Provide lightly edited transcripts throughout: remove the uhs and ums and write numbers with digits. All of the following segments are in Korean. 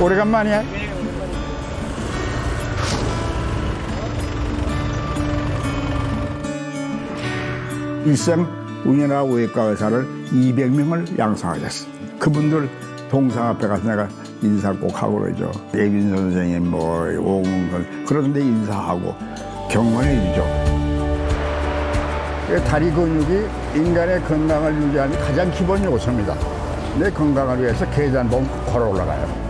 오래간만이야. 일생 우리나라 외과 의사를 200명을 양성하셨어. 그분들 동상 앞에 가서 내가 인사 꼭 하고 그러죠. 예빈 선생님, 오공선 그런 데 인사하고 경건의 일이죠. 다리 근육이 인간의 건강을 유지하는 가장 기본 요소입니다. 내 건강을 위해서 계단 보면 걸어 올라가요.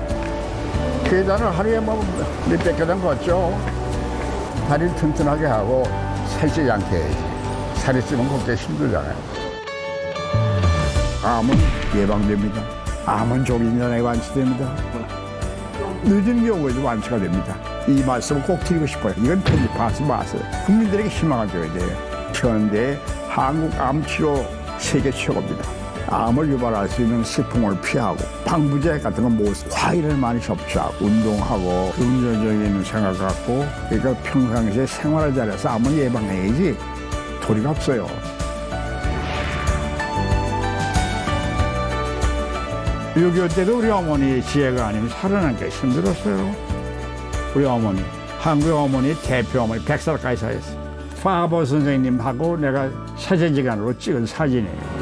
계단을 하루에 몇백 계단 걷죠. 다리를 튼튼하게 하고 살찌지 않게 해야지. 살이 찌면 걷기 힘들잖아요. 암은 예방됩니다. 암은 조기 전에 완치됩니다. 늦은 경우에도 완치가 됩니다. 이 말씀을 꼭 드리고 싶어요. 이건 편집하지 마세요. 국민들에게 희망을 줘야 돼요. 현대 한국 암치료 세계 최고입니다. 암을 유발할 수 있는 식품을 피하고 방부제 같은 건 과일을 많이 섭취하고 운동하고 긍정적인 생각 갖고 그러니까 평상시에 생활을 잘해서 암을 예방해야지 도리가 없어요. 6.25 때도 우리 어머니 지혜가 아니면 살아남기 힘들었어요. 우리 어머니, 한국 어머니 대표 어머니 백살가이사였어요. 파버 선생님하고 내가 사제지간으로 찍은 사진이에요.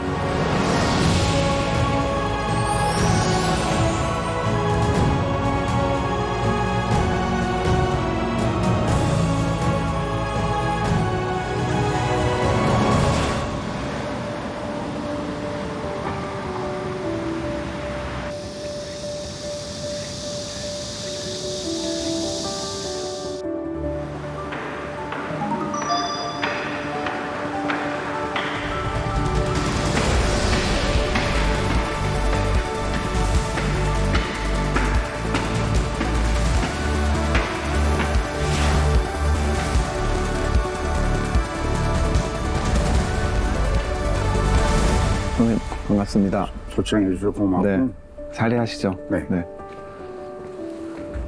반갑습니다. 초청해 주셔서 고맙고. 네, 자리하시죠. 네.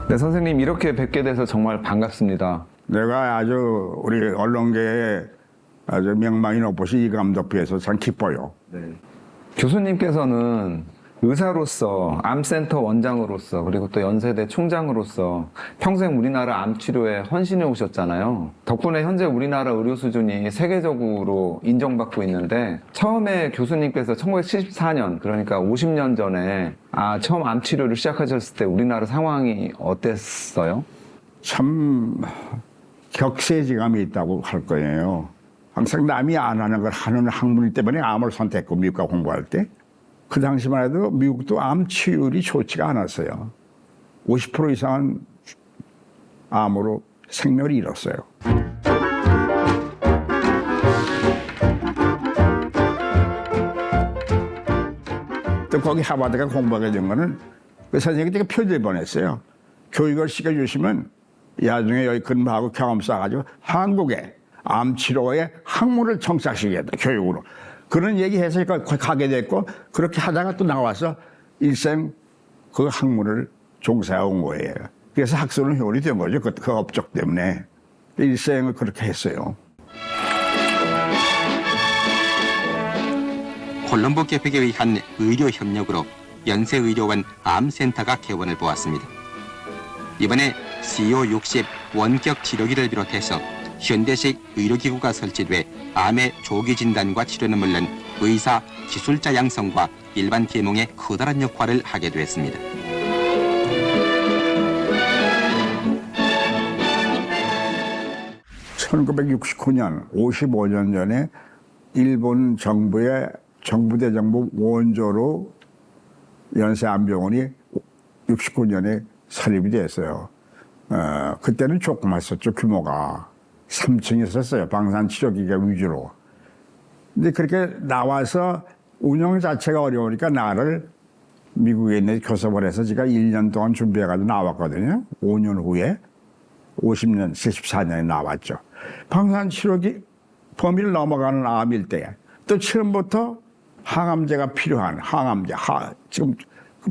네, 선생님 이렇게 뵙게 돼서 정말 반갑습니다. 내가 아주 우리 언론계에 아주 명망이 높으신 이 감독부에서 참 기뻐요. 네. 교수님께서는 의사로서, 암센터 원장으로서, 그리고 또 연세대 총장으로서 평생 우리나라 암 치료에 헌신해 오셨잖아요. 덕분에 현재 우리나라 의료 수준이 세계적으로 인정받고 있는데, 처음에 교수님께서 1974년, 그러니까 50년 전에 처음 암 치료를 시작하셨을 때 우리나라 상황이 어땠어요? 참 격세지감이 있다고 할 거예요. 항상 남이 안 하는 걸 하는 학문 때문에 암을 선택했고, 미국가 공부할 때. 그 당시만 해도 미국도 암 치율이 좋지가 않았어요. 50% 이상은 암으로 생명을 잃었어요. 또 거기 하버드가 공부하게 된 거는 그 선생님이 되게 표지를 보냈어요. 교육을 시켜주시면 나중에 여기 근무하고 경험 쌓아가지고 한국에 암 치료에 학문을 정착시키겠다, 교육으로. 그런 얘기해서 가게 됐고, 그렇게 하다가 또 나와서 일생 그 학문을 종사해 온 거예요. 그래서 학술은 효율이 된 거죠. 그 업적 때문에. 일생을 그렇게 했어요. 콜롬보 개혁에 의한 의료 협력으로 연세의료원 암센터가 개원을 보았습니다. 이번에 CO60 원격 치료기를 비롯해서 현대식 의료기구가 설치돼 암의 조기 진단과 치료는 물론 의사, 기술자 양성과 일반 계몽에 커다란 역할을 하게 됐습니다. (1969년) 55년 전에 일본 정부의 정부대정부 원조로 연세암병원이 69년에 설립이 됐어요. 그때는 조그맣었죠. 규모가 3층이 있었어요. 방사치료기가 위주로. 근데 그렇게 나와서 운영 자체가 어려우니까 나를 미국에 있는 교섭을 해서 제가 1년 동안 준비해가지고 나왔거든요. 5년 후에 50년, 74년에 나왔죠. 방사치료기 범위를 넘어가는 암일 때 또 처음부터 항암제가 필요한 지금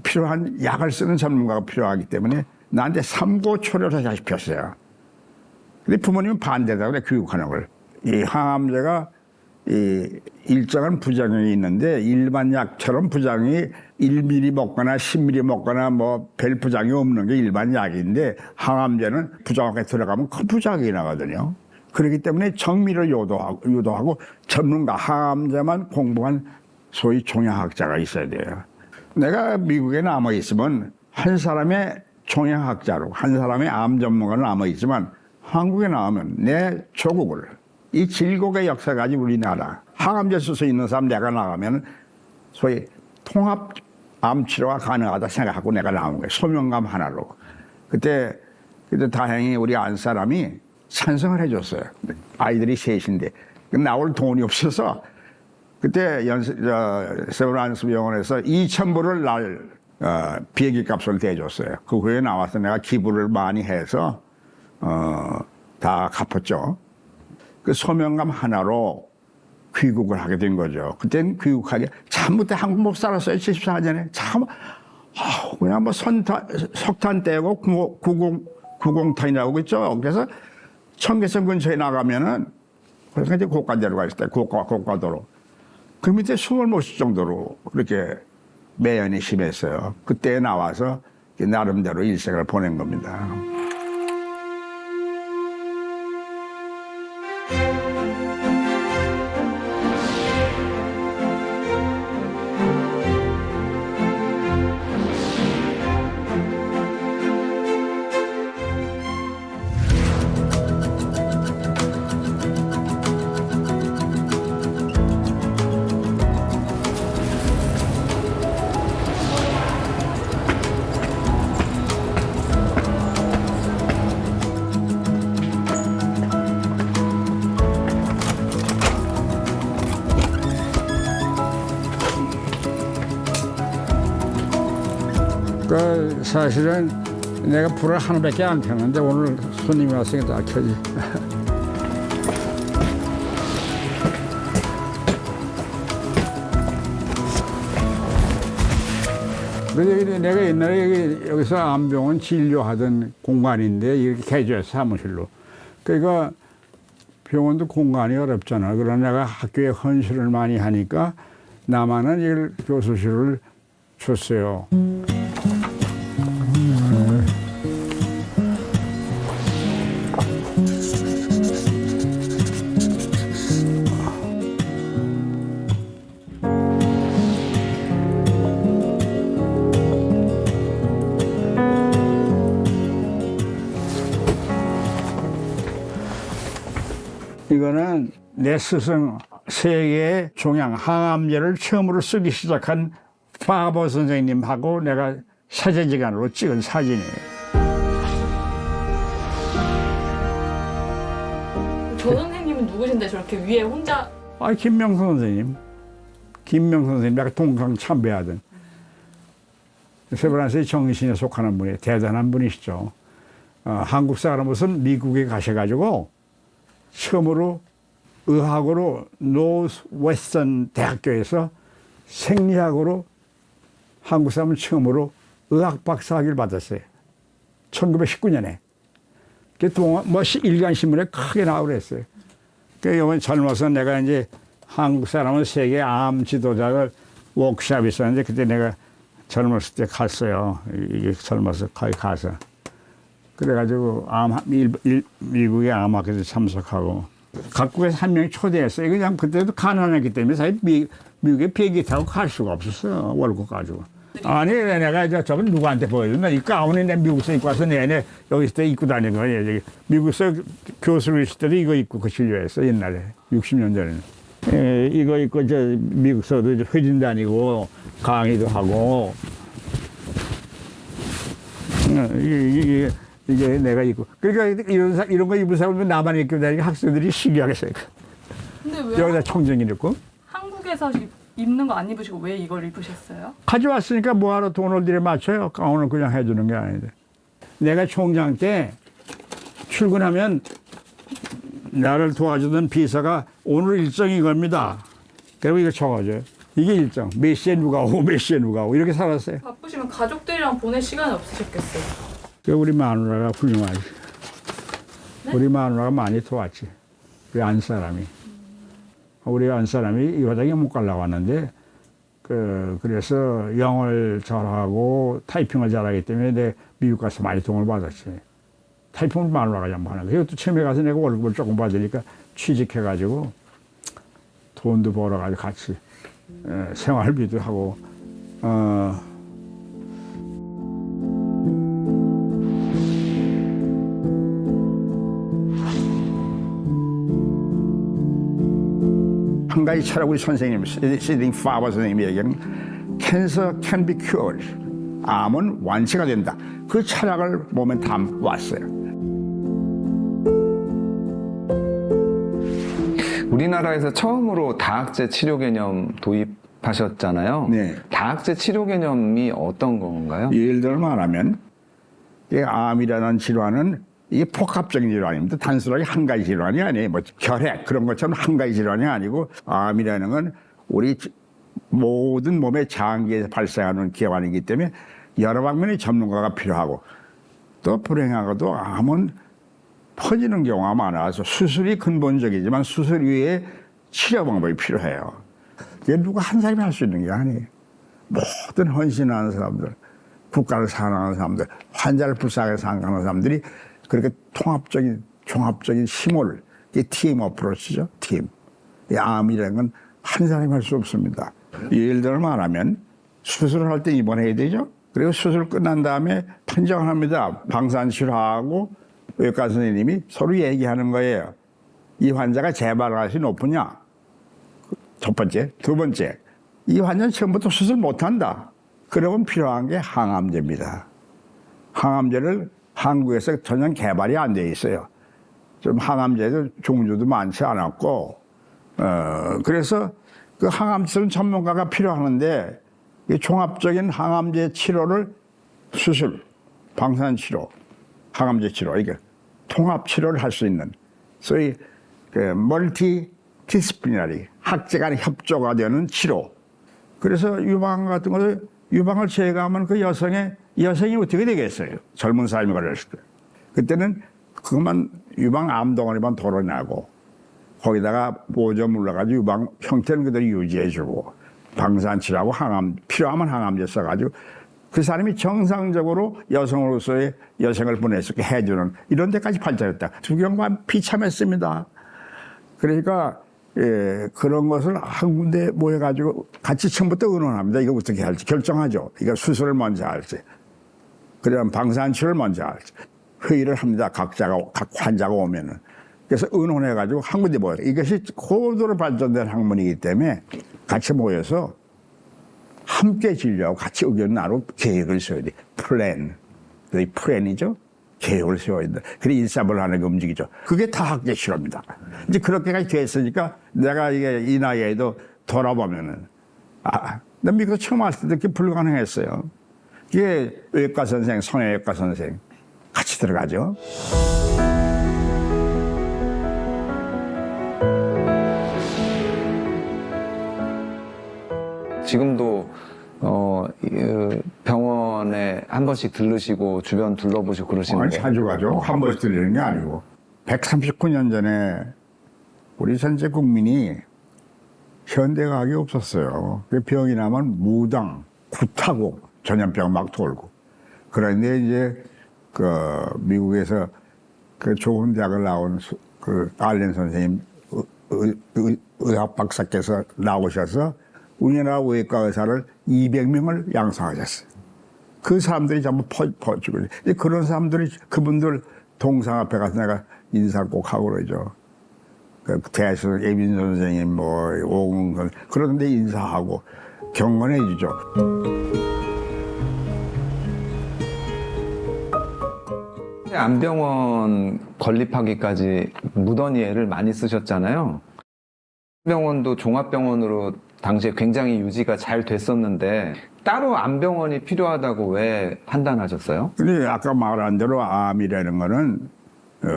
필요한 약을 쓰는 전문가가 필요하기 때문에 나한테 삼고초려를 시켰어요. 근데 부모님은 반대다 그래, 교육하는 걸. 이 항암제가 이 일정한 부작용이 있는데 일반 약처럼 부작용이 1mm 먹거나 10mm 먹거나 뭐 별 부작용이 없는 게 일반 약인데 항암제는 부작용에 들어가면 큰 부작용이 나거든요. 그렇기 때문에 정밀을 유도하고 전문가 항암제만 공부한 소위 종양학자가 있어야 돼요. 내가 미국에 남아 있으면 한 사람의 종양학자로 한 사람의 암 전문가로 남아 있지만 한국에 나오면 내 조국을 이 질곡의 역사 가지고 우리나라 항암제 수술 있는 사람 내가 나가면 소위 통합 암 치료가 가능하다 생각하고 내가 나온 거예요. 소명감 하나로. 그때 다행히 우리 안 사람이 찬성을 해줬어요. 아이들이 셋인데 나올 돈이 없어서 그때 세브란스 병원에서 2,000불을 날 비행기 값을 대줬어요. 그 후에 나와서 내가 기부를 많이 해서 다 갚았죠. 그 소명감 하나로 귀국을 하게 된 거죠. 그때는 귀국하게 참 그때 한국 못 살았어요. 74년에 참 그냥 뭐 석탄 떼고 구공탄이 나오고 있죠. 그래서 청계천 근처에 나가면은 그래서 이제 고가대로가 있을 때 고가도로 그 밑에 숨을 못 쉴 정도로 그렇게 매연이 심했어요. 그때 나와서 나름대로 일생을 보낸 겁니다. 그 사실은 내가 불을 하나밖에 안 켰는데 오늘 손님이 왔으니까 다 켜지. 내가 옛날에 여기서 암병원 진료하던 공간인데 이렇게 개조해서 사무실로. 그러니까 병원도 공간이 어렵잖아. 그러나 내가 학교에 헌신을 많이 하니까 나만은 이걸 교수실을 줬어요. 이거는 내 스승 세계의 종양 항암제를 처음으로 쓰기 시작한 파버 선생님하고 내가 사제지간으로 찍은 사진이에요. 조 선생님은 누구신데 저렇게 위에 혼자? 김명선 선생님. 김명선 선생님, 내가 동강 참배하던 세브란스의 정신에 속하는 분이 대단한 분이시죠. 한국 사람으로서는 미국에 가셔가지고 처음으로 의학으로 노스 웨스턴 대학교에서 생리학으로 한국 사람은 처음으로 의학 박사학위를 받았어요. 1919년에. 뭐 일간 신문에 크게 나오고 그랬어요. 이번 젊어서 내가 이제 한국 사람은 세계 암 지도자를 워크숍이 있었는데 그때 내가 젊었을 때 갔어요. 이게 젊어서 거기 가서. 그래가지고 미국의 암학회에서 참석하고 각국에서 한 명이 초대했어요. 그냥 그때도 가난했기 때문에 사실 미국에 비행기 타고 갈 수가 없었어. 월급 가지고. 아니 내가 저건 누구한테 보여줬나? 이 가운이 내 미국에서 입고 와서 내내 여기서 때 입고 다니는 거예요. 미국에서 교수로 있을 때도 이거 입고 그 진료했어. 옛날에 60년 전에는. 이거 입고 미국서도 회진 다니고 강의도 하고. 이게 내가 입고. 그러니까 이런 거 입은 사람은 나만 입고 다니니까 학생들이 신기하겠어요. 근데 왜 여기다 청정이 입고? 한국에서 입는 거 안 입으시고 왜 이걸 입으셨어요? 가져왔으니까 뭐하러 돈을 들여 맞춰요. 가운을 그냥 해주는 게 아닌데. 내가 총장 때 출근하면 나를 도와주던 비서가 오늘 일정이 이겁니다. 그리고 이거 적어줘요. 이게 일정. 몇 시에 누가 오고 몇 시에 누가 오고 이렇게 살았어요. 바쁘시면 가족들이랑 보낼 시간이 없으셨겠어요. 우리 마누라가 훌륭하지. 네? 우리 마누라가 많이 도왔지. 우리 안 사람이. 우리 안 사람이 이 바닥에 못 가려고 하는데 그래서 영어를 잘하고 타이핑을 잘하기 때문에 내 미국 가서 많이 도움을 받았지. 타이핑을 마누라가 양반하고. 이것도 처음에 가서 내가 월급을 조금 받으니까 취직해가지고 돈도 벌어가지고 같이 생활비도 하고. 한 가지 철학 우리 선생님, 시딩 파버 선생님이 얘기하는 cancer can be cured. 암은 완치가 된다. 그 철학을 몸에 담았어요. 우리나라에서 처음으로 다학제 치료 개념 도입하셨잖아요. 네. 다학제 치료 개념이 어떤 건가요? 예를 들어 말하면 이 암이라는 질환은 이게 복합적인 질환입니다. 단순하게 한 가지 질환이 아니에요. 뭐 결핵 그런 것처럼 한 가지 질환이 아니고 암이라는 건 우리 모든 몸의 장기에서 발생하는 기관이기 때문에 여러 방면의 전문가가 필요하고 또 불행하고도 암은 퍼지는 경우가 많아서 수술이 근본적이지만 수술 이외에 치료 방법이 필요해요. 이게 누가 한 사람이 할 수 있는 게 아니에요. 모든 헌신하는 사람들, 국가를 사랑하는 사람들, 환자를 불쌍하게 생각하는 사람들이 그렇게 종합적인 힘을, 이게 팀 어프로치죠, 팀. 이 암이라는 건 한 사람이 할 수 없습니다. 예를 들어 말하면 수술을 할 때 입원해야 되죠. 그리고 수술 끝난 다음에 판정을 합니다. 방사치료하고 외과 선생님이 서로 얘기하는 거예요. 이 환자가 재발할수 높으냐? 첫 번째. 두 번째. 이 환자는 처음부터 수술 못한다. 그러면 필요한 게 항암제입니다. 항암제를 한국에서 전혀 개발이 안 돼 있어요. 좀 항암제도 종류도 많지 않았고, 그래서 그 항암치료는 전문가가 필요하는데, 이 종합적인 항암제 치료를 수술, 방사치료, 항암제 치료, 이게 통합 치료를 할 수 있는, 소위 멀티 디스플리너리, 학제 간의 협조가 되는 치료. 그래서 유방 같은 것을, 유방을 제거하면 그 여성이 어떻게 되겠어요? 젊은 사람이 걸렸을 때. 그때는 그것만 유방 암덩어리만 덜어내고 거기다가 보조 물러가지고 유방 형태는 그대로 유지해주고 방사치료하고 필요하면 항암제 써가지고 그 사람이 정상적으로 여성으로서의 여생을 보낼 수 있게 해주는 이런 데까지 발전했다. 두경관 비참했습니다. 그러니까 그런 것을 한 군데 모여가지고 같이 처음부터 의논합니다. 이거 어떻게 할지 결정하죠. 이거 수술을 먼저 할지, 그다음 방사치료를 먼저 할지 회의를 합니다. 각 환자가 오면은. 그래서 의논해가지고 한 군데 모여서 이것이 고도로 발전된 학문이기 때문에 같이 모여서 함께 진료하고 같이 의견 나누고 계획을 세워야 돼. 플랜이죠. 계획을 세워야 된다. 그래 일사불란하게 움직이죠. 그게 다학제 치료입니다. 이제 그렇게까지 됐으니까 내가 이게 이 나이에도 돌아보면은 나 미국 처음 왔을 때 그게 불가능했어요. 이게 외과 선생, 성형외과 선생 같이 들어가죠. 지금도 병원에 한 번씩 들르시고 주변 둘러보시고 그러시는 거예요? 자주 가죠. 한 번씩 들리는 게 아니고. 139년 전에 우리 전체 국민이 현대과학이 없었어요. 그 병이 나면 무당, 구타고 전염병 막 돌고. 그런데 이제 그 미국에서 그 좋은 대학을 나온 그 알렌 선생님 의학 박사께서 나오셔서 우리나라 외과 의사를 200명을 양성하셨어요. 그 사람들이 전부 퍼지고 그런 사람들이 그분들 동상 앞에 가서 내가 인사 꼭 하고 그러죠. 그 대학에서 예빈 선생님, 뭐 오공 선생님 그런데 인사하고 경건해 주죠. 암병원 건립하기까지 무던히 애를 많이 쓰셨잖아요. 병원도 종합병원으로 당시에 굉장히 유지가 잘 됐었는데 따로 암병원이 필요하다고 왜 판단하셨어요? 근데 아까 말한 대로 암이라는 거는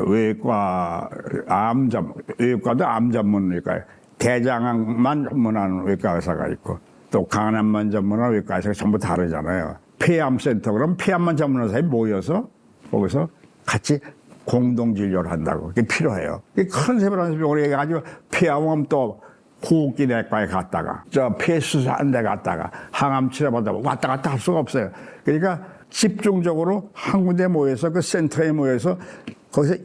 외과 외과도 암 전문외과, 대장암만 전문하는 외과 의사가 있고 또 간암만 전문하는 외과 의사가 전부 다르잖아요. 폐암센터 그럼 폐암만 전문하는 사람이 모여서 거기서 같이 공동 진료를 한다고. 그게 필요해요. 컨셉을 하는 병원이 해가지고 폐암은 또 호흡기 내과에 갔다가 저 폐수한 데 갔다가 항암 치료받아 왔다 갔다 할 수가 없어요. 그러니까 집중적으로 한 군데 모여서 그 센터에 모여서 거기서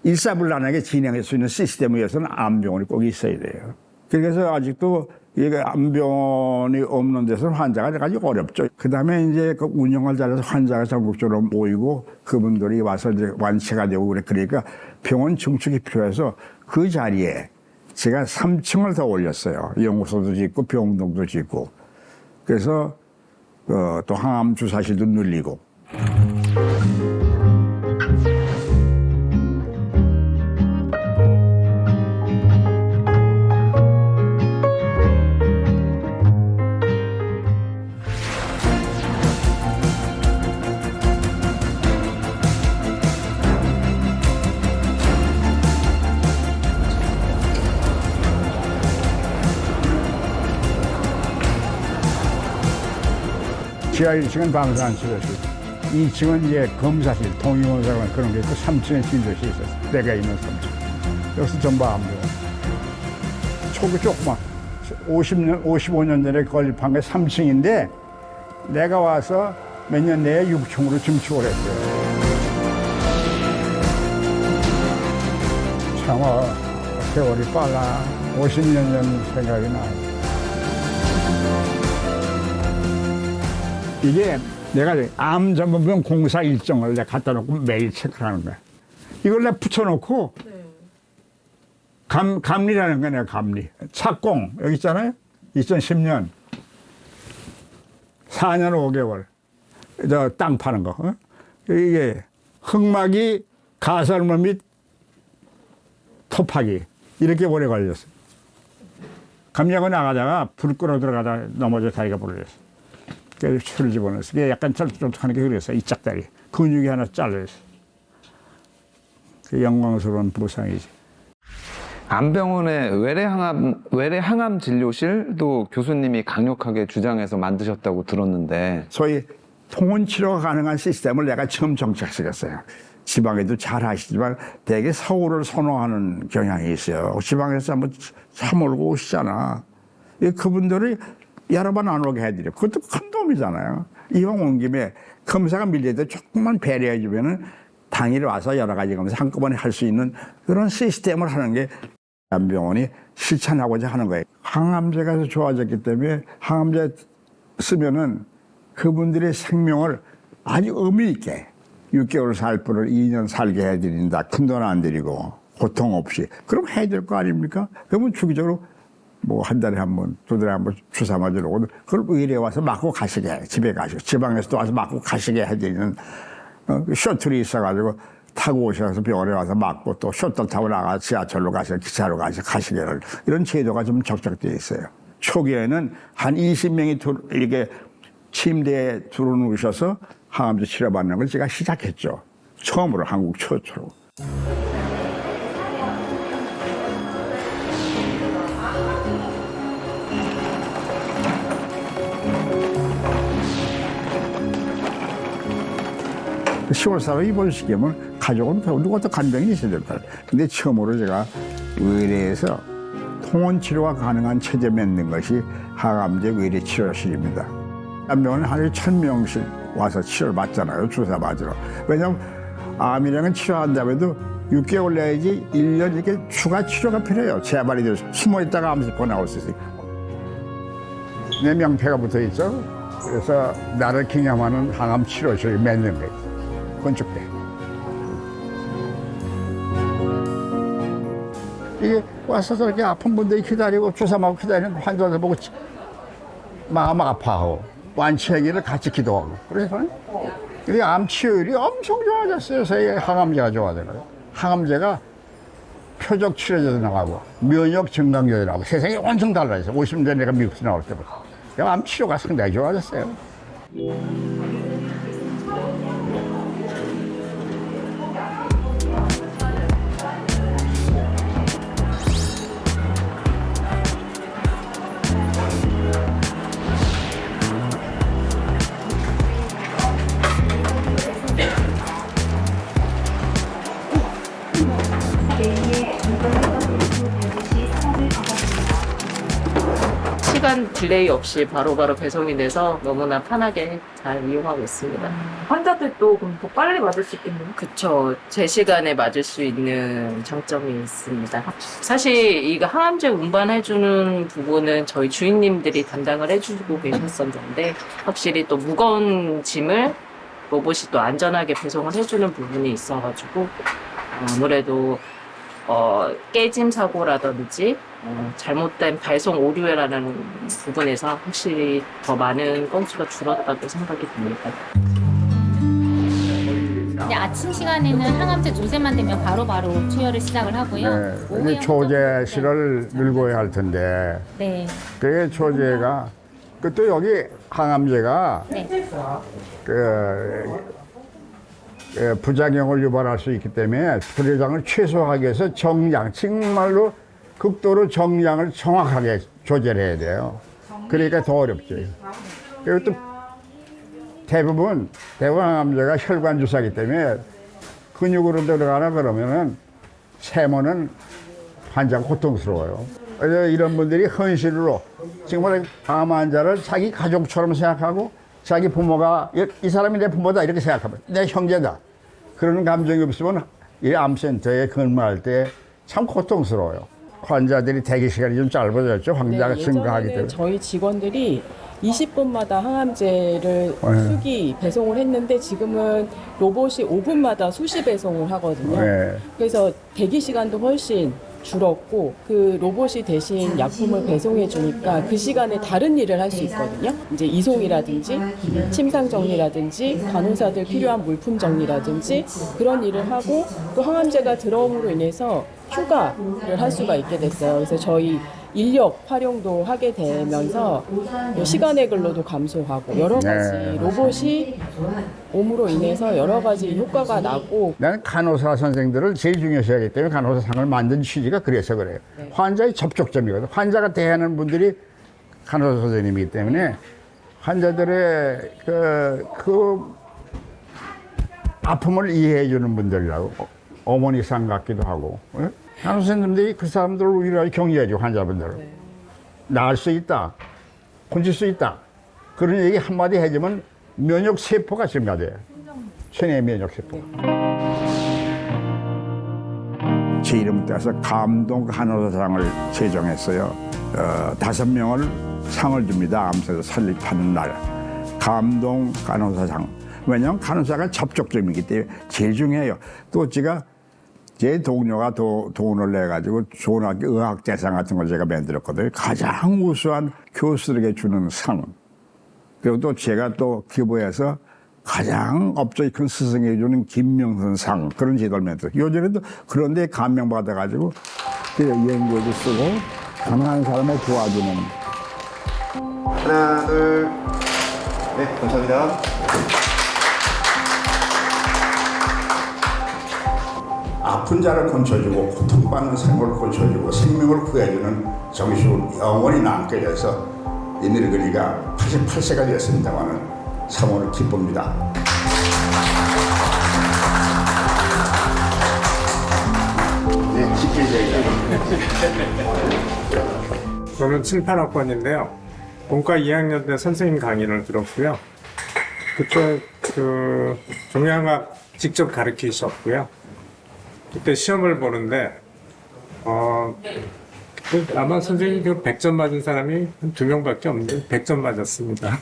일사불란하게 진행할 수 있는 시스템에 의해서는 암병원이 꼭 있어야 돼요. 그래서 아직도 이게 암병원이 없는 데서는 환자가 아주 어렵죠. 그 다음에 이제 그 운영을 잘해서 환자가 전국적으로 모이고 그분들이 와서 이제 완치가 되고 그러니까 병원 증축이 필요해서 그 자리에 제가 3층을 더 올렸어요. 연구소도 짓고 병동도 짓고. 그래서 또 항암 주사실도 늘리고. 지하 1층은 방사안치료실, 2층은 이제 검사실, 통용원사관 그런 게 있고 3층에 진료실이 있었어요. 내가 있는 3층. 여기서 전부 암병원. 초기 조그만 50년, 55년 전에 건립한 게 3층인데 내가 와서 몇 년 내에 6층으로 증축을 했어요. 참, 세월이 빨라. 50년 전 생각이 나요. 이게 내가 암전문병 공사 일정을 내가 갖다 놓고 매일 체크하는 거야. 이걸 내가 붙여놓고 감리라는 거야, 내가 감리. 착공, 여기 있잖아요. 2010년. 4년 5개월. 저 땅 파는 거. 어? 이게 흙막이 가설물 및 토파기. 이렇게 오래 걸렸어. 감리하고 나가다가 불 끌어 들어가다 넘어져 다리가 부러졌어. 그래서 추를 집어넣었어. 그게 약간 쩔뚝쩔뚝하는 게 그랬어. 이 짝다리. 근육이 하나 잘려있어. 그 영광스러운 부상이지. 암병원의 외래 항암 진료실도 교수님이 강력하게 주장해서 만드셨다고 들었는데. 소위 통원 치료가 가능한 시스템을 내가 처음 정착시켰어요. 지방에도 잘 아시지만 대개 서울을 선호하는 경향이 있어요. 지방에서 한번 사 몰고 오시잖아. 그분들이 여러 번 안 오게 해드려. 그것도 큰 도움이잖아요. 이왕 온 김에 검사가 밀려도 조금만 배려해주면은 당일 와서 여러 가지 검사 한꺼번에 할 수 있는 그런 시스템을 하는 게 암병원이 실천하고자 하는 거예요. 항암제가 좋아졌기 때문에 항암제 쓰면은 그분들의 생명을 아주 의미 있게 6개월 살 분을 2년 살게 해드린다. 큰 돈 안 들이고 고통 없이. 그럼 해야 될 거 아닙니까? 그러면 주기적으로 뭐 한 달에 한 번, 두 달에 한 번 주사 맞으러 그걸 의뢰 와서 맞고 가시게 해. 집에 가시고 지방에서도 와서 맞고 가시게 해드리는 셔틀이 있어가지고 타고 오셔서 병원에 와서 맞고 또 셔틀 타고 나가 지하철로 가시고 기차로 가시게 할 이런 제도가 좀 적적되어 있어요. 초기에는 한 20명이 이렇게 침대에 들어누우셔서 항암제 치료받는 걸 제가 시작했죠. 처음으로 한국 최초로. 시골 사람이 이번 시기면 가족은 누구도 간병이 있어야 될 거예요. 근데 처음으로 제가 의뢰에서 통원 치료가 가능한 체제 맺는 것이 항암제 의뢰 치료실입니다. 암병원은 하루에 1000명씩 와서 치료를 받잖아요. 주사 맞으러. 왜냐하면 암이랑은 치료한다고 해도 6개월 내야지 1년 이렇게 추가 치료가 필요해요. 재발이 돼서 숨어있다가 암세포 나올 수 있으니까. 내 명패가 붙어 있죠. 그래서 나를 기념하는 항암 치료실을 맺는 거예요. 건축대. 이게 와서 저렇게 아픈 분들이 기다리고 주사 맞고 기다리는 환자들 보고 마음 아파하고 완치하기를 같이 기도하고 그래서 이 암 치료율이 엄청 좋아졌어요. 세계 항암제가 좋아져요. 항암제가 표적 치료제도 나가고 면역 증강제도 나가고 세상이 엄청 달라졌어요. 50년 전에 내가 미국에서 나올 때부터. 암 치료가 상당히 좋아졌어요. 시간 딜레이 없이 바로바로 배송이 돼서 너무나 편하게 잘 이용하고 있습니다. 환자들도 그럼 더 빨리 맞을 수 있겠네요. 그쵸. 제 시간에 맞을 수 있는 장점이 있습니다. 사실 이거 항암제 운반해주는 부분은 저희 주인님들이 담당을 해주고 계셨었는데 확실히 또 무거운 짐을 로봇이 또 안전하게 배송을 해주는 부분이 있어가지고 아무래도 깨짐 사고라든지 잘못된 발송 오류라는 부분에서 확실히 더 많은 건수가 줄었다고 생각이 듭니다. 이제 아침 시간에는 항암제 조제만 되면 바로바로 투여를 시작을 하고요. 네, 오후에 이제 조제실을 늘고야 할 텐데 네. 그 조제가 그 또 여기 항암제가 네. 부작용을 유발할 수 있기 때문에 부작용을 최소화하기 위해서 정량, 정말로 극도로 정량을 정확하게 조절해야 돼요. 그러니까 더 어렵죠. 그리고 또 대부분 항암제가 혈관 주사이기 때문에 근육으로 들어가나 그러면은 세모는 환자가 고통스러워요. 그래서 이런 분들이 헌신으로 정말 암 환자를 자기 가족처럼 생각하고 자기 부모가 이 사람이 내 부모다 이렇게 생각하면 내 형제다 그런 감정이 없으면 이 암센터에 근무할 때 참 고통스러워요. 환자들이 대기 시간이 좀 짧아졌죠. 환자가 증가하기 때문에. 저희 직원들이 20분마다 항암제를 수기 배송을 했는데 지금은 로봇이 5분마다 수시 배송을 하거든요. 네. 그래서 대기 시간도 훨씬 줄었고 그 로봇이 대신 약품을 배송해 주니까 그 시간에 다른 일을 할 수 있거든요. 이제 이송이라든지 침상 정리라든지 간호사들 필요한 물품 정리라든지 그런 일을 하고 또 항암제가 들어옴으로 인해서 휴가를 할 수가 있게 됐어요. 그래서 저희 인력 활용도 하게 되면서 시간의 근로도 감소하고 여러 가지 네. 로봇이 옴으로 인해서 여러 가지 효과가 나고 나는 간호사 선생들을 제일 중요시하기 때문에 간호사상을 만든 취지가 그래서 그래요. 네. 환자의 접촉점이거든. 환자가 대하는 분들이 간호사 선생님이기 때문에 환자들의 그 아픔을 이해해 주는 분들이라고 어머니상 같기도 하고 간호사 선생님들이 그 사람들을 위로 격려해줘 환자분들을. 네. 나을 수 있다. 고칠 수 있다. 그런 얘기 한마디 해주면 면역 세포가 증가돼요. 체내 면역 세포. 제 이름 따서 감동 간호사상을 제정했어요. 5명을 상을 줍니다. 암센터 설립하는 날. 감동 간호사상. 왜냐하면 간호사가 접촉점이기 때문에 제일 중요해요. 또 제가 제 동료가 돈을 내가지고 좋은 학교 의학대상 같은 걸 제가 만들었거든요. 가장 우수한 교수들에게 주는 상. 그리고 또 제가 또 기부해서 가장 업적이 큰 스승에게 주는 김명선 상. 그런 제도를 만들었어요. 요즘에도 그런 데 감명받아가지고 연구에도 쓰고 가난한 사람을 도와주는. 하나, 둘, 네, 감사합니다. 아픈 자를 고쳐주고 고통받는 생물을 고쳐주고 생명을 구해주는 정신을 영원히 남게 돼서 이 늙은이가 88세가 되었습니다마는 사모를 기쁩니다. 네, 시키세요. 저는 7, 8학번인데요. 본과 2학년 때 선생님 강의를 들었고요. 그때 종양학 직접 가르치셨고요. 그때 시험을 보는데 아마 선생님 100점 맞은 사람이 한 2명밖에 없는데 100점 맞았습니다.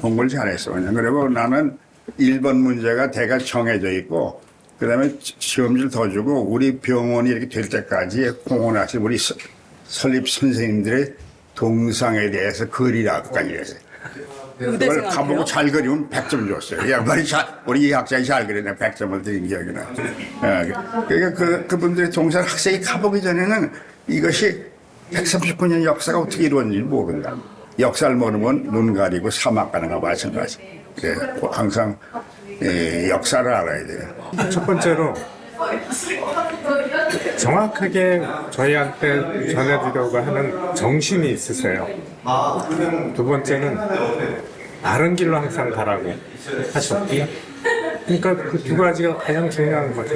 공부를 잘했어. 그리고 나는 1번 문제가 대가 정해져 있고 그다음에 시험지를 더 주고 우리 병원이 이렇게 될 때까지 공헌하신 우리 설립 선생님들의 동상에 대해서 그리라까지 했어요. 그걸 가보고 잘 그리면 100점 줬어요. 이 양반이 우리 이 학자이 잘 그리네 100점을 드린 기억이 나. 그러니까 그분들의 동상 학생이 가보기 전에는 이것이 139년 역사가 어떻게 이루어졌는지 모른다. 역사를 모르면 눈 가리고 사막 가는 거와 마찬가지. 그래, 항상 역사를 알아야 돼요. 첫 번째로 정확하게 저희한테 전해주려고 하는 정신이 있으세요. 두 번째는 바른 길로 항상 가라고 하셨고요. 그러니까 그 두 가지가 가장 중요한 거죠.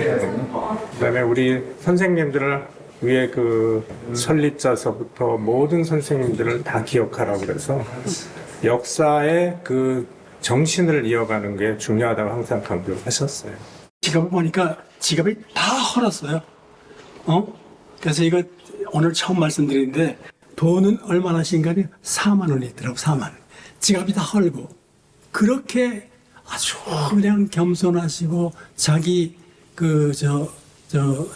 그다음에 우리 선생님들을 위에 그 설립자서부터 모든 선생님들을 다 기억하라고 그래서 역사의 그 정신을 이어가는 게 중요하다고 항상 강조하셨어요. 지갑을 보니까 지갑이 다 헐었어요. 그래서 이거 오늘 처음 말씀드리는데 돈은 얼마나 신가요? 4만 원이 있더라고, 4만 원. 지갑이 다 헐고. 그렇게 아주 그냥 겸손하시고 자기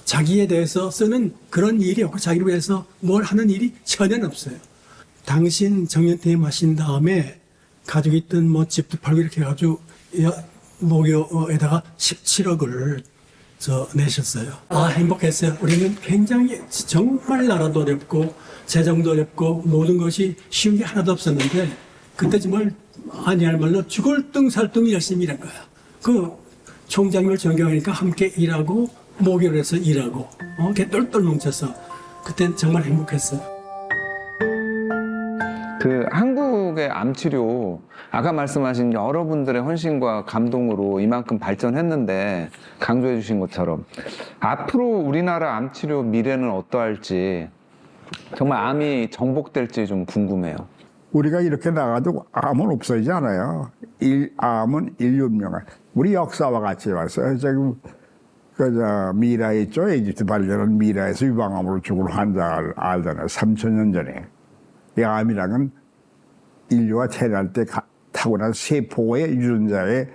자기에 대해서 쓰는 그런 일이 없고 자기를 위해서 뭘 하는 일이 전혀 없어요. 당신 정년퇴임 하신 다음에 가지고 있던 뭐 집도 팔고 이렇게 해가지고 모교에다가 17억을 내셨어요. 행복했어요. 우리는 굉장히 정말 나라도 어렵고 재정도 어렵고 모든 것이 쉬운 게 하나도 없었는데 그때 정말 아니할 말로 죽을 뚱살뚱 열심히 일한 거야. 그 총장님을 존경하니까 함께 일하고 모교를 해서 일하고 이렇게 똘똘 뭉쳐서 그땐 정말 행복했어요. 그 한국의 암치료 아까 말씀하신 여러분들의 헌신과 감동으로 이만큼 발전했는데 강조해 주신 것처럼 앞으로 우리나라 암치료 미래는 어떠할지 정말 암이 정복될지 좀 궁금해요. 우리가 이렇게 나가도 암은 없어지지 않아요. 암은 인류 운명아. 우리 역사와 같이 왔어요. 지금 미라에 있죠. 이집트 발견한 미라에서 유방암으로 죽은 환자를 알잖아요. 3,000년 전에. 이 암이라는 건 인류가 태어날 때 타고난 세포의 유전자의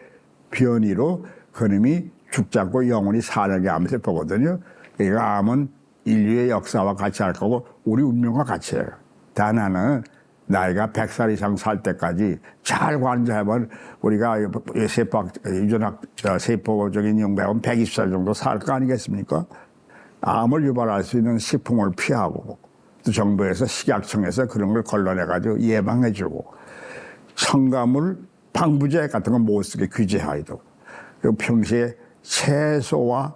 변이로 그놈이 죽지 않고 영원히 사는 게 암세포거든요. 그러니까 암은 인류의 역사와 같이 할 거고 우리 운명과 같이 해요. 단 하나는 나이가 100살 이상 살 때까지 잘 관찰하면 우리가 세포적인 영백은 120살 정도 살 거 아니겠습니까? 암을 유발할 수 있는 식품을 피하고 또 정부에서 식약청에서 그런 걸 걸러내가지고 예방해주고 첨가물, 방부제 같은 거 못 쓰게 규제하기도 그리고 평소에 채소와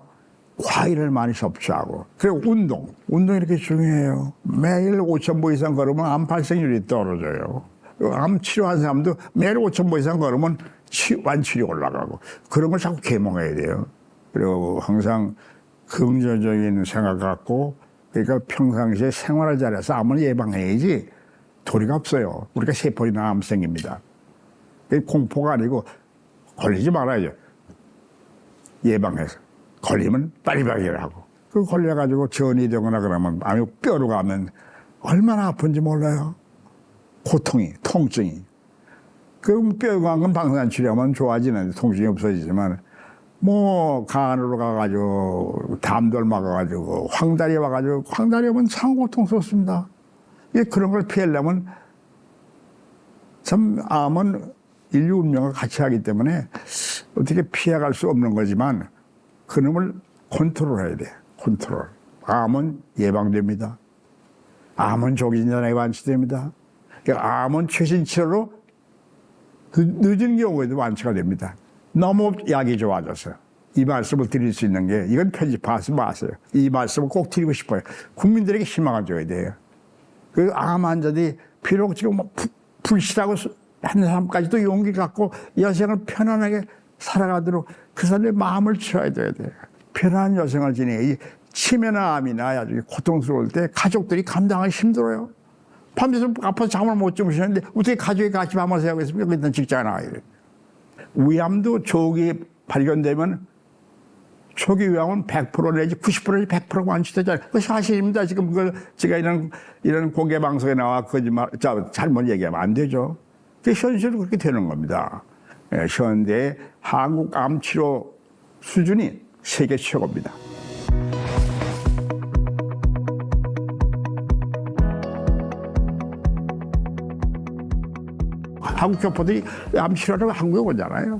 과일을 많이 섭취하고 그리고 운동 이렇게 중요해요. 매일 5,000보 이상 걸으면 암 발생률이 떨어져요. 암 치료한 사람도 매일 5,000보 이상 걸으면 완치율이 올라가고 그런 걸 자꾸 계몽해야 돼요. 그리고 항상 긍정적인 생각 갖고 그러니까 평상시에 생활을 잘해서 암을 예방해야지 도리가 없어요. 우리가 세포나 암 생깁니다. 공포가 아니고 걸리지 말아야죠. 예방해서. 걸리면 빨리 발견하고. 그 걸려가지고 전이 되거나 그러면 암이 뼈로 가면 얼마나 아픈지 몰라요. 고통이, 통증이. 그럼 뼈로 간 건 방사선 치료하면 좋아지는데 통증이 없어지지만 뭐 간으로 가가지고 담돌 막아가지고 황다리 와가지고 황다리 오면 참 고통스럽습니다. 그런 걸 피하려면 참 암은 인류 운명과 같이 하기 때문에 어떻게 피해갈 수 없는 거지만 그놈을 컨트롤해야 돼. 컨트롤. 암은 예방됩니다. 암은 조기 전에 완치됩니다. 암은 최신 치료로 늦은 경우에도 완치가 됩니다. 너무 약이 좋아져서 이 말씀을 드릴 수 있는 게 이건 편집하지 마세요. 이 말씀을 꼭 드리고 싶어요. 국민들에게 희망을 줘야 돼요. 그 암 환자들이 비록 지금 불실하고 한 사람까지도 용기 갖고 여생을 편안하게 살아가도록 그 사람의 마음을 치워야 돼요. 편안한 여생을 지내야지 치매나 암이나 아주 고통스러울 때 가족들이 감당하기 힘들어요. 밤새서 아파서 잠을 못 주무시는데 어떻게 가족이 같이 밤을 새우겠습니까? 일단 직장에 나가야 돼요. 위암도 조기 발견되면 초기 위암은 100% 내지 90% 내지 100% 완치되잖아요. 그 사실입니다. 지금 그걸 제가 이런 공개 방송에 나와 거짓말, 잘못 얘기하면 안 되죠. 그 현실은 그렇게 되는 겁니다. 현대 한국 암 치료 수준이 세계 최고입니다. 한국 교포들이 암 치료를 한국에 오잖아요.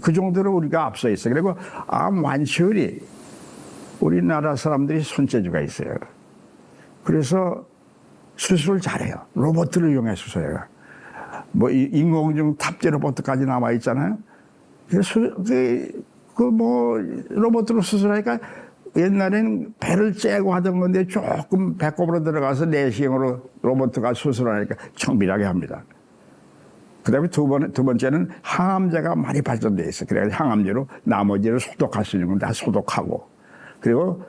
그 정도로 우리가 앞서 있어요. 그리고 암 완치율이 우리나라 사람들이 손재주가 있어요. 그래서 수술을 잘해요. 로봇을 이용해 수술해요. 뭐 인공지능 탑재 로봇까지 남아 있잖아요. 그래서 뭐 로봇으로 수술하니까 옛날에는 배를 째고 하던 건데 조금 배꼽으로 들어가서 내시경으로 로봇가 수술하니까 정밀하게 합니다. 그다음에 두 번째는 항암제가 많이 발전돼 있어. 그래서 항암제로 나머지를 소독할 수 있는 건 다 소독하고 그리고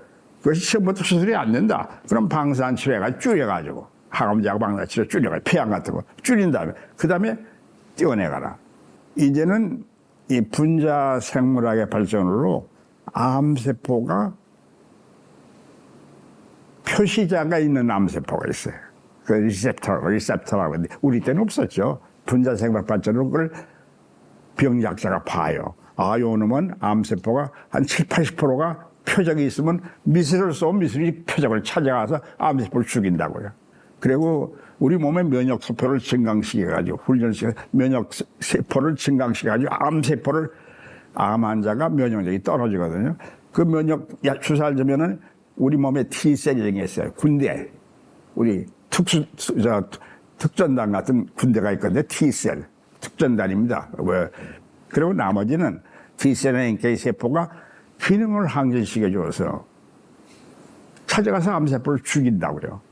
그것이 처음부터 수술이 안 된다. 그럼 방사치료가 줄여가지고 항암제하고 방사치료 줄여가지고 폐암 같은 거 줄인 다음에 그 다음에 떼어내가라. 이제는 이 분자 생물학의 발전으로 암세포가 표시자가 있는 암세포가 있어요. 그 리셉터라고 하는데 우리 때는 없었죠. 분자 생물학 발전으로 그걸 병약자가 봐요. 아, 요 놈은 암세포가 한 70~80%가 표적이 있으면 미술을 쏘면 미술이 표적을 찾아가서 암세포를 죽인다고요. 그리고 우리 몸의 면역세포를 증강시켜가지고 훈련시켜 면역세포를 증강시켜가지고 암세포를 암 환자가 면역력이 떨어지거든요. 그 면역 주사를 주면은 우리 몸에 T셀이 있어요. 군대 우리 특전단 같은 군대가 있거든요. T셀 특전단입니다. 왜? 그리고 나머지는 T셀이나 NK 세포가 기능을 항진시켜줘서 찾아가서 암세포를 죽인다고요.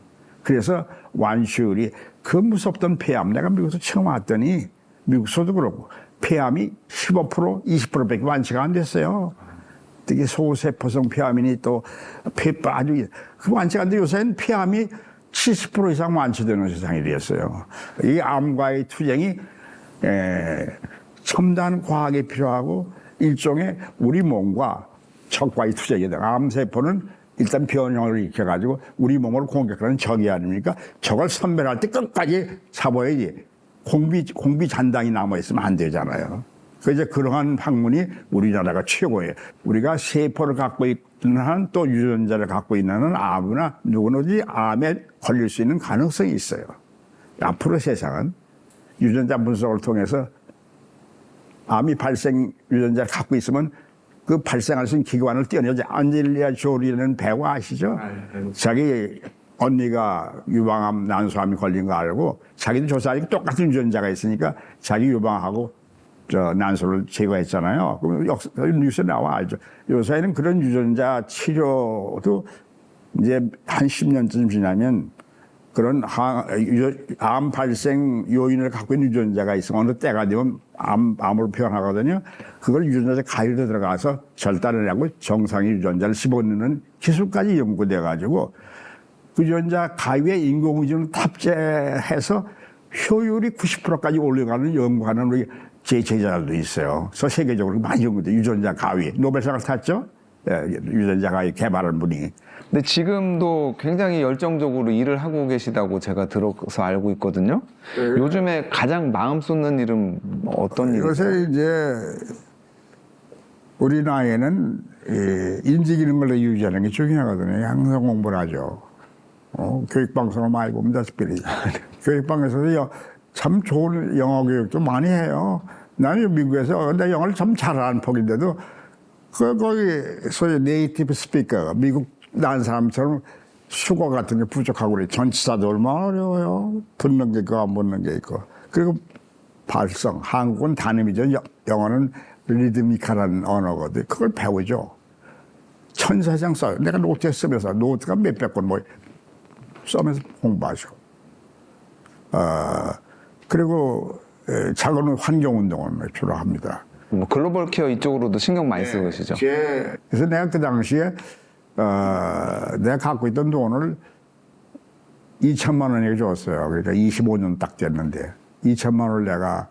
그래서 완치율이 그 무섭던 폐암, 내가 미국에서 처음 왔더니 미국에서도 그렇고 폐암이 15%, 20%밖에 완치가 안 됐어요. 특히 소세포성 폐암이니 또 폐빠 아주 그 완치가 안 돼. 요새는 폐암이 70% 이상 완치되는 세상이 되었어요. 이 암과의 투쟁이 첨단 과학이 필요하고 일종의 우리 몸과 적과의 투쟁이다. 암세포는 일단 변형을 일으켜가지고 우리 몸을 공격하는 적이 아닙니까? 적을 선별할 때 끝까지 잡아야지. 공비 잔당이 남아있으면 안 되잖아요. 그래서 그러한 학문이 우리나라가 최고예요. 우리가 세포를 갖고 있는 한 또 유전자를 갖고 있는 한은 아무나 누구든지 암에 걸릴 수 있는 가능성이 있어요. 앞으로 세상은 유전자 분석을 통해서 암이 발생 유전자를 갖고 있으면 그 발생할 수 있는 기관을 떼어내지. 안젤리아 조리라는 배우 아시죠? 자기 언니가 유방암, 난소암이 걸린 거 알고 자기도 조사하니까 똑같은 유전자가 있으니까 자기 유방하고 난소를 제거했잖아요. 그럼 뉴스에 나와 알죠. 요새는 그런 유전자 치료도 이제 한 10년쯤 지나면 그런 암 발생 요인을 갖고 있는 유전자가 있으면 어느 때가 되면 암으로 변하거든요. 그걸 유전자 가위로 들어가서 절단을 하고 정상의 유전자를 집어넣는 기술까지 연구돼 가지고 그 유전자 가위에 인공위전을 탑재해서 효율이 90%까지 올라가는 연구하는 우리 제자들도 있어요. 그래서 세계적으로 많이 연구돼. 유전자 가위 노벨상을 탔죠. 유전자 가위 개발한 분이. 근데 지금도 굉장히 열정적으로 일을 하고 계시다고 제가 들어서 알고 있거든요. 요즘에 가장 마음 쏟는 일은 어떤 일이죠? 요새 이제 우리 나이에는 인지 기능을 유지하는 게 중요하거든요. 항상 공부를 하죠. 교육방송을 많이 봅니다, 특별히. 교육방에서도 참 좋은 영어 교육도 많이 해요. 나는 미국에서 근데 영어를 참 잘하는 폭인데도 거기 소위 네이티브 스피커, 미국 난 사람처럼 수거 같은 게 부족하고 그래. 전치사도 얼마나 어려워요. 붙는 게 있고 안 붙는 게 있고. 그리고 발성, 한국은 단음이죠. 영어는 리드미카라는 언어거든. 그걸 배우죠. 천사장 써요. 내가 노트에 쓰면서 노트가 몇백 권 뭐 써면서 공부하죠. 그리고 작은 환경운동을 주로 합니다. 뭐 글로벌 케어 이쪽으로도 신경 많이 쓰시죠? 그래서 내가 그 당시에 내가 갖고 있던 돈을 2천만 원에게 줬어요. 그러니까 25년 딱 됐는데 2천만 원을 내가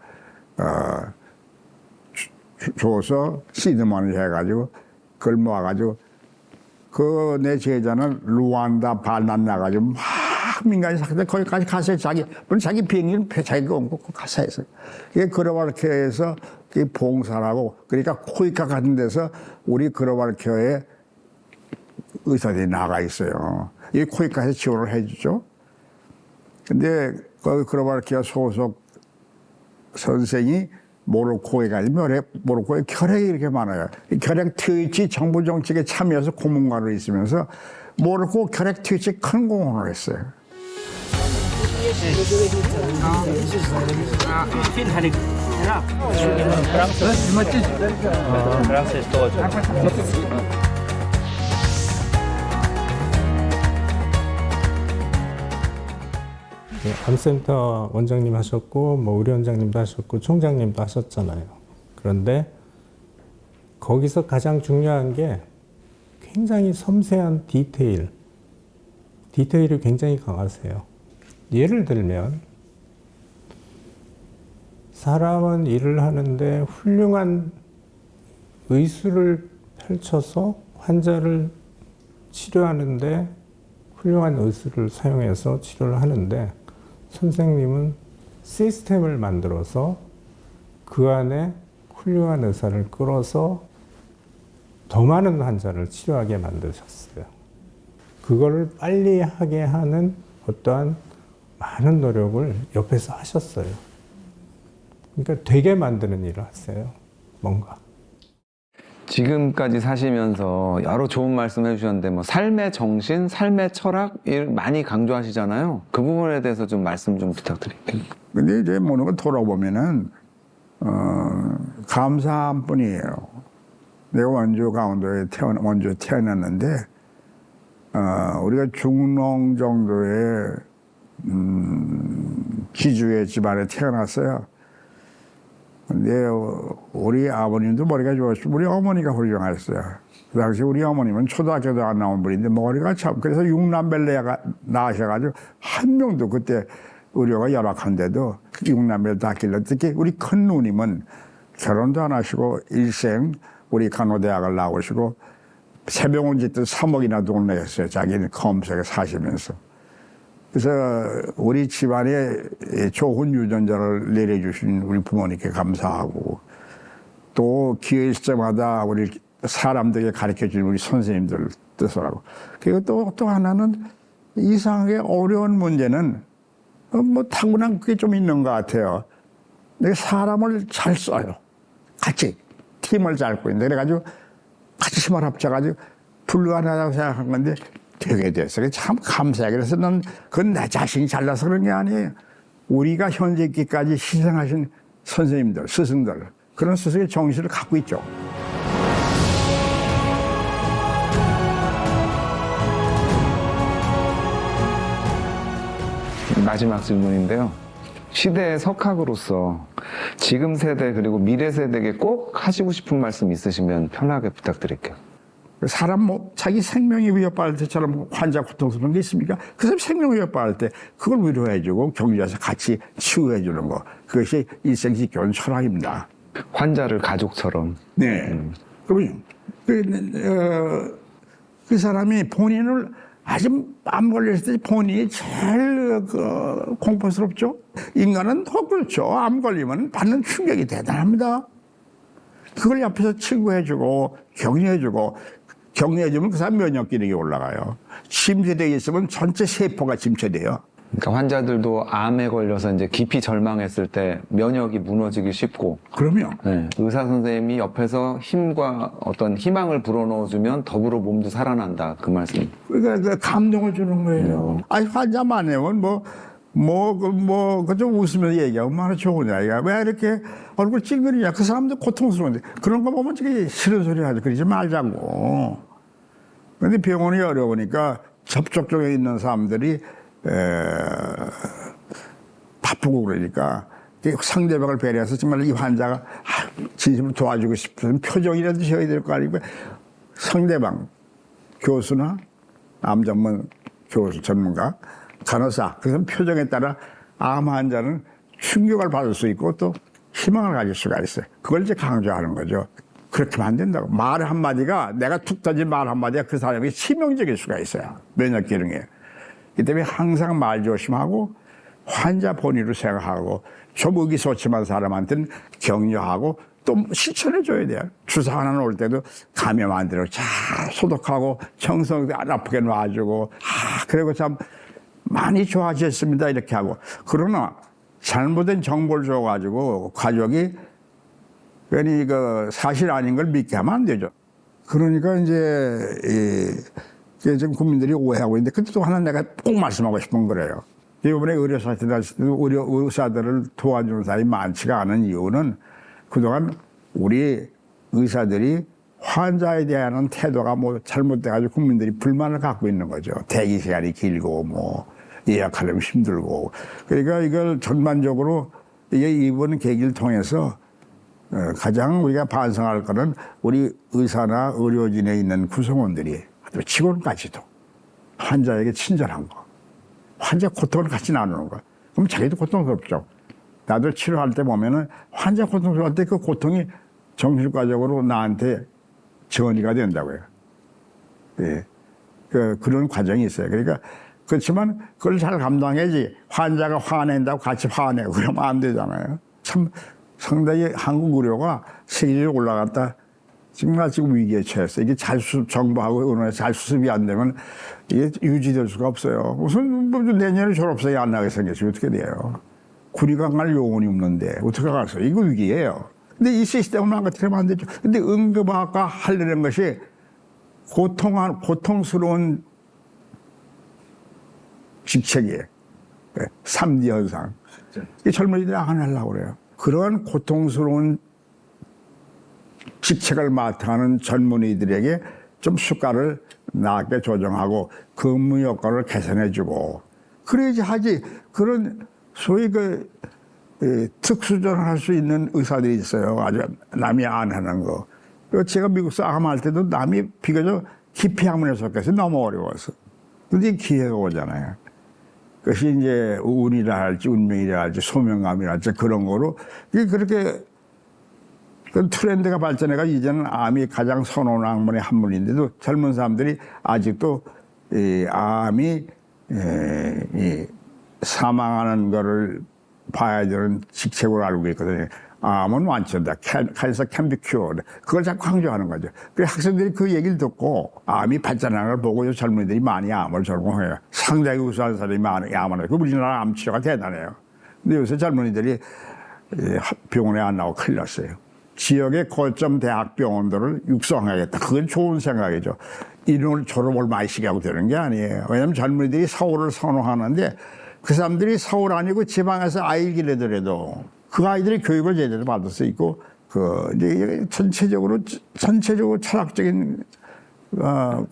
줘서 시드머니 해가지고 그걸 모아가지고 그 내 제자는 루안다 반란 나가지고 막 민간인 사건데 거기까지 가서 자기 비행기는 자기가 옮고 가서 했어요. 이게 그로바르케어에서 봉사라고 그러니까 코이카 같은 데서 우리 그로바르케어에 의사들이 나가 있어요. 이 코이카에서 지원을 해주죠. 근데 거기 그로바르케어 소속 선생이 모로코에 가면 모로코에 혈액이 이렇게 많아요. 혈액 트위치 정부 정책에 참여해서 고문관으로 있으면서 모로코 혈액 트위치 큰 공헌을 했어요. 암센터 원장님 하셨고 뭐 의료원장님도 하셨고 총장님도 하셨잖아요. 그런데 거기서 가장 중요한 게 굉장히 섬세한 디테일이 굉장히 강하세요. 예를 들면 사람은 일을 하는데 훌륭한 의술을 펼쳐서 환자를 치료하는데 훌륭한 의술을 사용해서 치료를 하는데 선생님은 시스템을 만들어서 그 안에 훌륭한 의사를 끌어서 더 많은 환자를 치료하게 만드셨어요. 그거를 빨리 하게 하는 어떠한 많은 노력을 옆에서 하셨어요. 그러니까 되게 만드는 일을 하세요. 뭔가. 지금까지 사시면서 여러 좋은 말씀 해주셨는데 뭐 삶의 정신, 삶의 철학 많이 강조하시잖아요. 그 부분에 대해서 좀 말씀 좀 부탁드릴게요. 근데 이제 모든 걸 돌아보면은 감사한 뿐이에요. 내가 원주 강원도에 원주 태어났는데 우리가 중농 정도의 기주의 집안에 태어났어요. 근데 우리 아버님도 머리가 좋았고 우리 어머니가 훌륭했어요. 그 당시 우리 어머님은 초등학교도 안 나온 분인데 머리가 참, 그래서 육남벨레가 나셔가지고 한 명도 그때 의료가 열악한데도 육남벨 다 길러. 특히 우리 큰 누님은 결혼도 안 하시고 일생 우리 간호대학을 나오시고 새병원 짓도 3억이나 돈 내셨어요. 자기는 검색에 사시면서. 그래서 우리 집안에 좋은 유전자를 내려주신 우리 부모님께 감사하고 또 기회 있을 때마다 우리 사람들에게 가르쳐준 우리 선생님들 뜻으라고. 그리고 또 하나는 이상하게 어려운 문제는 뭐 타고난 그게 좀 있는 것 같아요. 내가 사람을 잘 써요. 같이 팀을 잘 꾸는데 그래가지고 같이 힘을 합쳐가지고 불가능하다고 생각한 건데 되게 됐어요. 참 감사해요. 그래서 난 그건 내 자신이 잘나서 그런 게 아니에요. 우리가 현재 있기까지 희생하신 선생님들, 스승들 그런 스승의 정신을 갖고 있죠. 마지막 질문인데요. 시대의 석학으로서 지금 세대 그리고 미래 세대에게 꼭 하시고 싶은 말씀 있으시면 편하게 부탁드릴게요. 사람 뭐 자기 생명이 위협받을 때처럼 환자 고통스러운 게 있습니까? 그 사람 생명이 위협받을 때 그걸 위로해주고 격려해서 같이 치유해주는 거, 그것이 일생 지켜온 철학입니다. 환자를 가족처럼. 네. 그럼요. 그 사람이 본인을 아주 암 걸렸을 때 본인이 제일 공포스럽죠. 인간은 더 그렇죠. 암 걸리면 받는 충격이 대단합니다. 그걸 옆에서 친구해주고 격려해주면 그 사람 면역 기능이 올라가요. 침체되어 있으면 전체 세포가 침체돼요. 그러니까 환자들도 암에 걸려서 이제 깊이 절망했을 때 면역이 무너지기 쉽고. 그럼요. 네, 의사 선생님이 옆에서 힘과 어떤 희망을 불어넣어주면 더불어 몸도 살아난다. 그 말씀. 그러니까 감동을 주는 거예요. 아니 환자만 해면 좀 웃으면서 얘기하고 얼마나 좋으냐. 왜 이렇게 얼굴 찡그리냐. 그 사람도 고통스러운데. 그런 거 보면 되게 싫은 소리 하죠. 그러지 말자고. 근데 병원이 어려우니까 접촉점에 있는 사람들이 바쁘고 그러니까 상대방을 배려해서 정말 이 환자가 진심으로 도와주고 싶은 표정이라도 지어야 될 거 아니고 상대방, 교수나 암 전문 교수, 전문가, 간호사, 그 사람 표정에 따라 암 환자는 충격을 받을 수 있고 또 희망을 가질 수가 있어요. 그걸 이제 강조하는 거죠. 그렇게 하면 안 된다고. 말 한마디가, 내가 툭 던진 말 한마디가 그 사람에게 치명적일 수가 있어요. 면역 기능에. 그 때문에 항상 말 조심하고 환자 본위로 생각하고 좀 의기소침한 사람한테는 격려하고 또 실천해줘야 돼요. 주사 하나 놓을 때도 감염 안 되도록 잘 소독하고 청소도 안 아프게 놔주고 그리고 참 많이 좋아지셨습니다 이렇게 하고. 그러나 잘못된 정보를 줘가지고 가족이 괜히 그 사실 아닌 걸 믿게 하면 안 되죠. 그러니까 이제 지금 국민들이 오해하고 있는데 근데 또 하나 내가 꼭 말씀하고 싶은 거래요. 이번에 의사들을 도와주는 사람이 많지가 않은 이유는 그동안 우리 의사들이 환자에 대한 태도가 뭐 잘못돼가지고 국민들이 불만을 갖고 있는 거죠. 대기 시간이 길고 뭐 예약하려면 힘들고. 그러니까 이걸 전반적으로 이번 계기를 통해서 가장 우리가 반성할 거는 우리 의사나 의료진에 있는 구성원들이 직원까지도 환자에게 친절한 거, 환자 고통을 같이 나누는 거. 그럼 자기도 고통스럽죠. 나도 치료할 때 보면은 환자 고통스러울 때 그 고통이 정신과적으로 나한테 전이가 된다고요. 예. 그런 과정이 있어요. 그러니까 그렇지만 그걸 잘 감당해야지 환자가 화낸다고 같이 화내고 그러면 안 되잖아요. 참 상당히 한국 의료가 세계적으로 올라갔다 지금 위기에 처했어. 이게 잘 수습, 정부하고 의료에 잘 수습이 안 되면 이게 유지될 수가 없어요. 우선 내년에 졸업생이 안 나게 생겼으면 어떻게 돼요? 구리가 갈 요원이 없는데 어떻게 가겠어요? 이거 위기예요. 근데 이 시스템을 망가뜨리면 안 되죠. 근데 응급학과 하려는 것이 고통스러운 직책이에요. 3D 현상. 이 젊은이들이 안 하려고 그래요. 그런 고통스러운 직책을 맡아가는 젊은이들에게 좀 수가를 낮게 조정하고 근무 효과를 개선해주고 그래야지 하지. 그런 소위 특수전을 할 수 있는 의사들이 있어요. 아주 남이 안 하는 거. 제가 미국 싸움할 때도 남이 비교적 기피 학문에 속해서 너무 어려웠어. 근데 기회가 오잖아요. 그것이 이제 운이라 할지 운명이라 할지 소명감이라 할지 그런 거로 그렇게 그 트렌드가 발전해가 이제는 암이 가장 선호하는 학문의 한 문인데도 젊은 사람들이 아직도 이 암이 사망하는 거를 봐야 되는 직책으로 알고 있거든요. 암은 완치한다. Cancer can be cured. 그걸 자꾸 강조하는 거죠. 그래서 학생들이 그 얘기를 듣고 암이 발전하는 걸 보고 젊은이들이 많이 암을 전공해요. 상당히 우수한 사람이 많이 암을 해요. 우리나라 암 치료가 대단해요. 근데 요새 젊은이들이 병원에 안 나오고 큰일 났어요. 지역의 거점 대학병원들을 육성하겠다. 그건 좋은 생각이죠. 이런 졸업을 많이 시게 하고 되는 게 아니에요. 왜냐하면 젊은이들이 서울을 선호하는데 그 사람들이 서울 아니고 지방에서 아이를 기르더라도 그 아이들이 교육을 제대로 받을 수 있고 이제 전체적으로 철학적인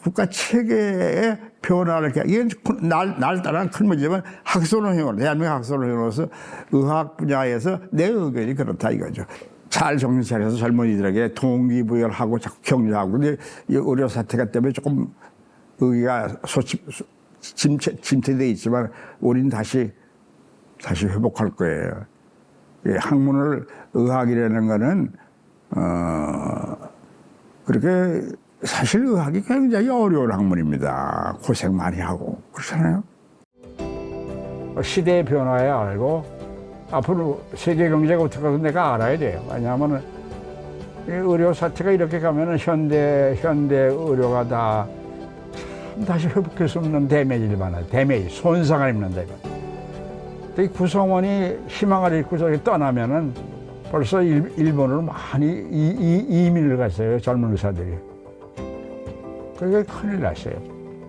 국가 체계의 변화를 이게 날 따라 큰 문제지만 학술원회원 대한민국 학술원회원으로서 의학 분야에서 내 의견이 그렇다 이거죠. 잘 정신 차려서 젊은이들에게 동기부여하고 자꾸 격려하고 근데 이 의료 사태가 때문에 조금 의기가 침체돼 있지만 우리는 다시 회복할 거예요. 학문을 의학이라는 거는 그렇게 사실 의학이 굉장히 어려운 학문입니다. 고생 많이 하고 그렇잖아요. 시대의 변화에 알고 앞으로 세계 경제가 어떻게 가서 내가 알아야 돼요. 왜냐하면 의료 사태가 이렇게 가면은 현대 의료가 다 다시 회복할 수 없는 데미지를 받아요. 손상을 입는다 이거. 이 구성원이 희망을 잃고 저기 떠나면은 벌써 일본으로 많이 이민을 갔어요. 젊은 의사들이. 그게 큰일 났어요.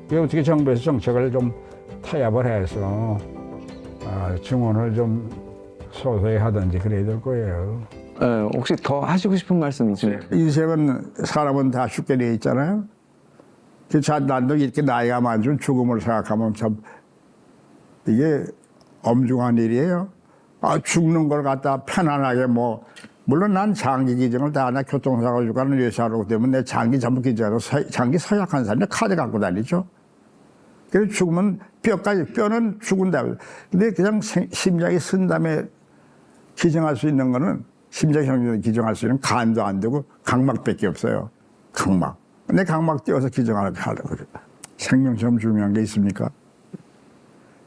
이게 어떻게 정부에서 정책을 좀 타협을 해서 증원을 좀 소소히 하든지 그래야 될 거예요. 혹시 더 하시고 싶은 말씀 있으세요? 인생은 사람은 다 죽게 돼 있잖아요. 나도 이렇게 나이가 많으면 죽음을 생각하면 참 이게 엄중한 일이에요. 죽는 걸 갖다 편안하게 물론 난 장기 기증을 다 하나 교통사고 주가는 의사로 되면 내 장기 전부 기증해서 장기 서약한 사람이 카드 갖고 다니죠. 그래서 죽으면 뼈는 죽은다. 근데 그냥 심장이 쓴 다음에 기증할 수 있는 거는 심장형을 기증할 수 있는 간도 안 되고 각막밖에 없어요. 각막. 근데 각막 띄워서 기증하려고 그래. 생명처럼 중요한 게 있습니까?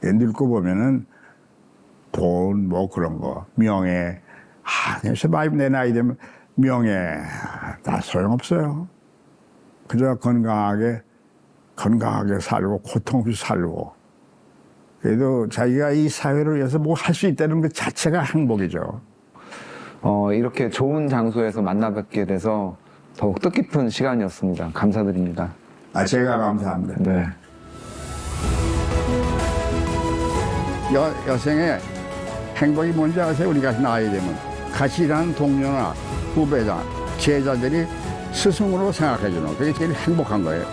늙고 보면은 돈 그런 거 명예 그래서 내 나이 되면 명예 다 소용없어요. 그저 건강하게 살고 고통 없이 살고 그래도 자기가 이 사회를 위해서 할 수 있다는 것 자체가 행복이죠. 이렇게 좋은 장소에서 만나 뵙게 돼서 더욱 뜻깊은 시간이었습니다. 감사드립니다. 제가 감사합니다. 네. 여생의 행복이 뭔지 아세요? 우리가 나이 되면 같이 일하는 동료나 후배자, 제자들이 스승으로 생각해 주는 그게 제일 행복한 거예요.